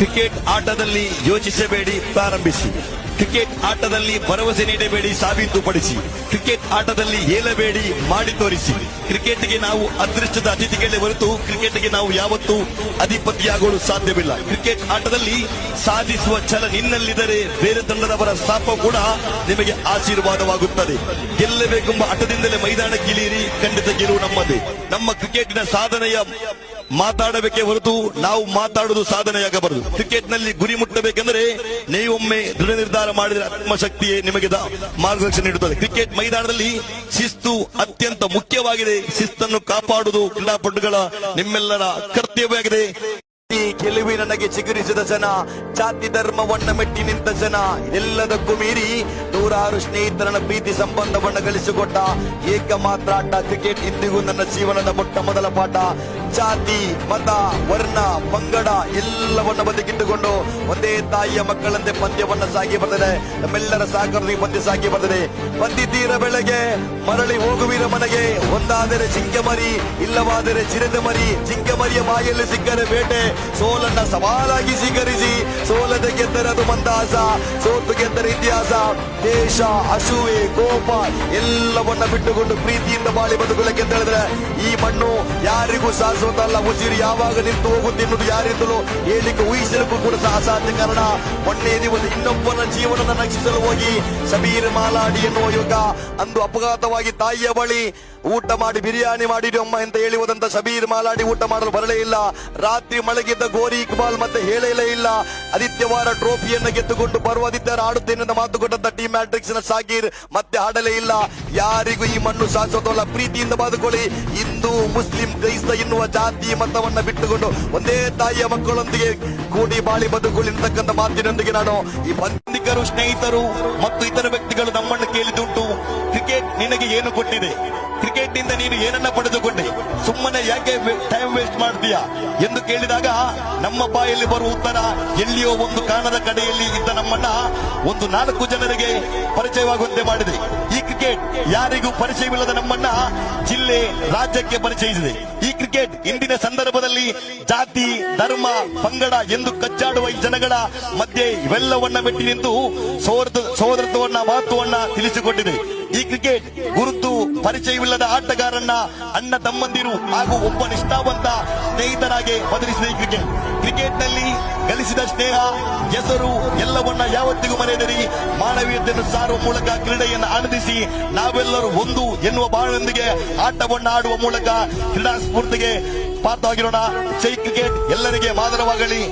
Cricket ಆಟದಲ್ಲಿ ಯೋಚಿಸಬೇಡಿ, ಪ್ರಾರಂಭಿಸಿ. Cricket ಆಟದಲ್ಲಿ ಭರವಸೆ ನೀಡಬೇಡಿ, ಸಾಬೀತುಪಡಿಸಿ. ಕ್ರಿಕೆಟ್ ಆಟದಲ್ಲಿ ಹೇಳಬೇಡಿ, ಮಾಡಿ ತೋರಿಸಿ. ಕ್ರಿಕೆಟ್ಗೆ ನಾವು ಅದೃಷ್ಟದ ಅತಿಥಿಗಳೇ ಹೊರತು ಕ್ರಿಕೆಟ್ಗೆ ನಾವು ಯಾವತ್ತೂ ಅಧಿಪತಿಯಾಗಲು ಸಾಧ್ಯವಿಲ್ಲ. ಕ್ರಿಕೆಟ್ ಆಟದಲ್ಲಿ ಸಾಧಿಸುವ ಛಲ ನಿನ್ನಲ್ಲಿದ್ದರೆ ಬೇರೆ ತಂಡದವರ ಶಾಪ ಕೂಡ ನಿಮಗೆ ಆಶೀರ್ವಾದವಾಗುತ್ತದೆ. ಗೆಲ್ಲಬೇಕೆಂಬ ಹಠದಿಂದಲೇ ಮೈದಾನಕ್ಕಿಳಿಯಿರಿ, ಖಂಡಿತ ಗೆಲುವು ನಮ್ಮದೇ. ನಮ್ಮ ಕ್ರಿಕೆಟಿನ ಸಾಧನೆಯ ಮಾತಾಡಬೇಕೇ ಹೊರತು ನಾವು ಮಾತಾಡುವುದು ಸಾಧನೆಯಾಗಬಾರದು. ಕ್ರಿಕೆಟ್ನಲ್ಲಿ ಗುರಿ ಮುಟ್ಟಬೇಕೆಂದರೆ ನೀವೊಮ್ಮೆ ದೃಢ ನಿರ್ಧಾರ ಮಾಡಿದರೆ ಆತ್ಮಶಕ್ತಿಯೇ ನಿಮಗೆ ಮಾರ್ಗದರ್ಶನ ನೀಡುತ್ತದೆ. ಕ್ರಿಕೆಟ್ ಮೈದಾನದಲ್ಲಿ ಶಿಸ್ತು ಅತ್ಯಂತ ಮುಖ್ಯವಾಗಿದೆ. ಶಿಸ್ತನ್ನು ಕಾಪಾಡುವುದು ಕ್ರೀಡಾಪಟುಗಳ ನಿಮ್ಮೆಲ್ಲರ ಕರ್ತವ್ಯವಾಗಿದೆ. ಗೆಲುವಿ ನನಗೆ ಚಿಗುರಿಸಿದ ಜನ, ಜಾತಿ ಧರ್ಮವನ್ನ ಮೆಟ್ಟಿ ನಿಂತ ಜನ, ಎಲ್ಲದಕ್ಕೂ ಮೀರಿ ನೂರಾರು ಸ್ನೇಹಿತರನ್ನ ಪ್ರೀತಿ ಸಂಬಂಧವನ್ನ ಗಳಿಸಿಕೊಟ್ಟ ಏಕಮಾತ್ರ ಆಟ ಕ್ರಿಕೆಟ್. ಇಂದಿಗೂ ನನ್ನ ಜೀವನದ ಮೊಟ್ಟ ಮೊದಲ ಪಾಠ. ಜಾತಿ, ಮತ, ವರ್ಣ, ಪಂಗಡ ಎಲ್ಲವನ್ನ ಬದಿಗಿಟ್ಟುಕೊಂಡು ಒಂದೇ ತಾಯಿಯ ಮಕ್ಕಳಂತೆ ಪಂದ್ಯವನ್ನ ಸಾಗಿ ಬರ್ತದೆ. ನಮ್ಮೆಲ್ಲರ ಸಹಕಾರದಲ್ಲಿ ಪಂದ್ಯ ಸಾಗಿ ಬರ್ತದೆ. ಬಂದಿದ್ದೀರ ಬೆಳಗ್ಗೆ, ಮರಳಿ ಹೋಗುವಿರ ಮನೆಗೆ. ಒಂದಾದರೆ ಜಿಂಕೆ ಮರಿ, ಇಲ್ಲವಾದರೆ ಚಿರತೆ ಮರಿ. ಜಿಂಕೆ ಮರಿಯ ಬಾಯಲ್ಲಿ ಸಿಕ್ಕರೆ ಬೇಟೆ, ಸೋಲನ್ನ ಸವಾಲಾಗಿ ಸ್ವೀಕರಿಸಿ. ಸೋಲದೆ ಗೆದ್ದರೆ ಅದು ಮಂದಾಸ, ಸೋತು ಗೆದ್ದರೆ ಇತಿಹಾಸ. ದೇಶ, ಅಸೂಯೆ, ಕೋಪ ಎಲ್ಲವನ್ನ ಬಿಟ್ಟುಕೊಂಡು ಪ್ರೀತಿಯಿಂದ ಬಾಳಿ ಬದುಕಲಿಕ್ಕೆ ಅಂತ ಹೇಳಿದ್ರೆ ಈ ಮಣ್ಣು ಯಾರಿಗೂ ಶಾಶ್ವತ ಉಸಿರು ಯಾವಾಗ ನಿಂತು ಹೋಗುತ್ತೆ ಎನ್ನುವುದು ಯಾರಿಂದಲೂ ಹೇಳಿಕೆ ಊಹಿಸಲಿಕ್ಕೂ ಕೂಡ ಅಸಾಧ್ಯ. ಕಾರಣ ಮೊನ್ನೆ ದಿವಸ ಇನ್ನೊಬ್ಬನ ಜೀವನದ ರಕ್ಷಿಸಲು ಹೋಗಿ ಶಬೀರ್ ಮಾಲಾಡಿ ಎನ್ನುವ ಯುಗ ಅಂದು ಅಪಘಾತವಾಗಿ ತಾಯಿಯ ಬಳಿ ಊಟ ಮಾಡಿ ಬಿರಿಯಾನಿ ಮಾಡಿರಿ ಅಮ್ಮ ಅಂತ ಹೇಳಿ ಹೋದಂತ ಶಬೀರ್ ಮಾಲಾಡಿ ಊಟ ಮಾಡಲು ಬರಲೇ ಇಲ್ಲ. ರಾತ್ರಿ ಮಲಗಿದ್ದ ಗೋರಿ ಇಕ್ಬಾಲ್ ಮತ್ತೆ ಹೇಳಲೇ ಇಲ್ಲ. ಆದಿತ್ಯವಾರ ಟ್ರೋಫಿಯನ್ನು ಗೆದ್ದುಕೊಂಡು ಬರುವ ಆದಿತ್ಯವಾರ ಆಡುತ್ತೇನೆ ಅಂತ ಮಾತು ಕೊಟ್ಟಂತ ಟೀಮ್ ಮ್ಯಾಟ್ರಿಕ್ಸ್ ನ ಸಾಗೀರ್ ಮತ್ತೆ ಆಡಲೇ ಇಲ್ಲ. ಯಾರಿಗೂ ಈ ಮಣ್ಣು ಶಾಶ್ವತವಲ್ಲ, ಪ್ರೀತಿಯಿಂದ ಬದುಕೊಳ್ಳಿ. ಹಿಂದೂ, ಮುಸ್ಲಿಂ, ಕ್ರೈಸ್ತ ಎನ್ನುವ ಜಾತಿ ಮತವನ್ನ ಬಿಟ್ಟುಕೊಂಡು ಒಂದೇ ತಾಯಿಯ ಮಕ್ಕಳೊಂದಿಗೆ ಕೂಡಿ ಬಾಳಿ ಬದುಕೊಳ್ಳಿ ಅಂತಕ್ಕಂಥ ಮಾತಿನೊಂದಿಗೆ ನಾನು ಈ ಬಂದಿಕರು, ಸ್ನೇಹಿತರು ಮತ್ತು ಇತರ ವ್ಯಕ್ತಿಗಳು ನಮ್ಮನ್ನು ಕೇಳಿದುಂಟು, ಕ್ರಿಕೆಟ್ ನಿನಗೆ ಏನು ಕೊಟ್ಟಿದೆ, ಕ್ರಿಕೆಟ್ ನಿಂದ ನೀನು ಏನನ್ನ ಪಡೆದುಕೊಂಡೆ, ಸುಮ್ಮನೆ ಯಾಕೆ ಟೈಮ್ ವೇಸ್ಟ್ ಮಾಡ್ತೀಯಾ ಎಂದು ಕೇಳಿದಾಗ ನಮ್ಮ ಬಾಯಲ್ಲಿ ಬರುವ ಉತ್ತರ ಎಲ್ಲಿಯೋ ಒಂದು ಕಾಣದ ಕಡೆಯಲ್ಲಿ ಇದ್ದ ನಮ್ಮನ್ನ ಒಂದು 4 ಜನರಿಗೆ ಪರಿಚಯವಾಗುವಂತೆ ಮಾಡಿದೆ. ಈ ಕ್ರಿಕೆಟ್ ಯಾರಿಗೂ ಪರಿಚಯವಿಲ್ಲದ ನಮ್ಮನ್ನ ಜಿಲ್ಲೆ, ರಾಜ್ಯಕ್ಕೆ ಪರಿಚಯಿಸಿದೆ. ಈ ಕ್ರಿಕೆಟ್ ಇಂದಿನ ಸಂದರ್ಭದಲ್ಲಿ ಜಾತಿ, ಧರ್ಮ, ಪಂಗಡ ಎಂದು ಕಚ್ಚಾಡುವ ಈ ಜನಗಳ ಮಧ್ಯೆ ಇವೆಲ್ಲವನ್ನ ಮೆಟ್ಟಿ ನಿಂತು ಸೋದರತ್ವವನ್ನ, ಮಹತ್ವವನ್ನ ತಿಳಿಸಿಕೊಟ್ಟಿದೆ. ಈ ಕ್ರಿಕೆಟ್ ಗುರುತು ಪರಿಚಯವಿಲ್ಲದ ಆಟಗಾರನ್ನ ಅಣ್ಣ ತಮ್ಮಂದಿರು ಹಾಗೂ ಒಬ್ಬ ನಿಷ್ಠಾವಂತ ಸ್ನೇಹಿತರಾಗಿ ಬದಲಿಸಿದ ಈ ಕ್ರಿಕೆಟ್. ಕ್ರಿಕೆಟ್ ನಲ್ಲಿ ಗಳಿಸಿದ ಸ್ನೇಹ, ಹೆಸರು ಎಲ್ಲವನ್ನ ಯಾವತ್ತಿಗೂ ಮರೆಯದಿರಿ. ಮಾನವೀಯತೆಯನ್ನು ಸಾರುವ ಮೂಲಕ ಕ್ರೀಡೆಯನ್ನು ಆನಂದಿಸಿ ನಾವೆಲ್ಲರೂ ಒಂದು ಎನ್ನುವ ಭಾವನೆಯೊಂದಿಗೆ ಆಟವನ್ನು ಆಡುವ ಮೂಲಕ ಕ್ರೀಡಾ ಸ್ಫೂರ್ತಿಗೆ ಪಾತ್ರವಾಗಿರೋಣ. ಜೈ ಕ್ರಿಕೆಟ್ ಎಲ್ಲರಿಗೆ ಮಾದರವಾಗಲಿ.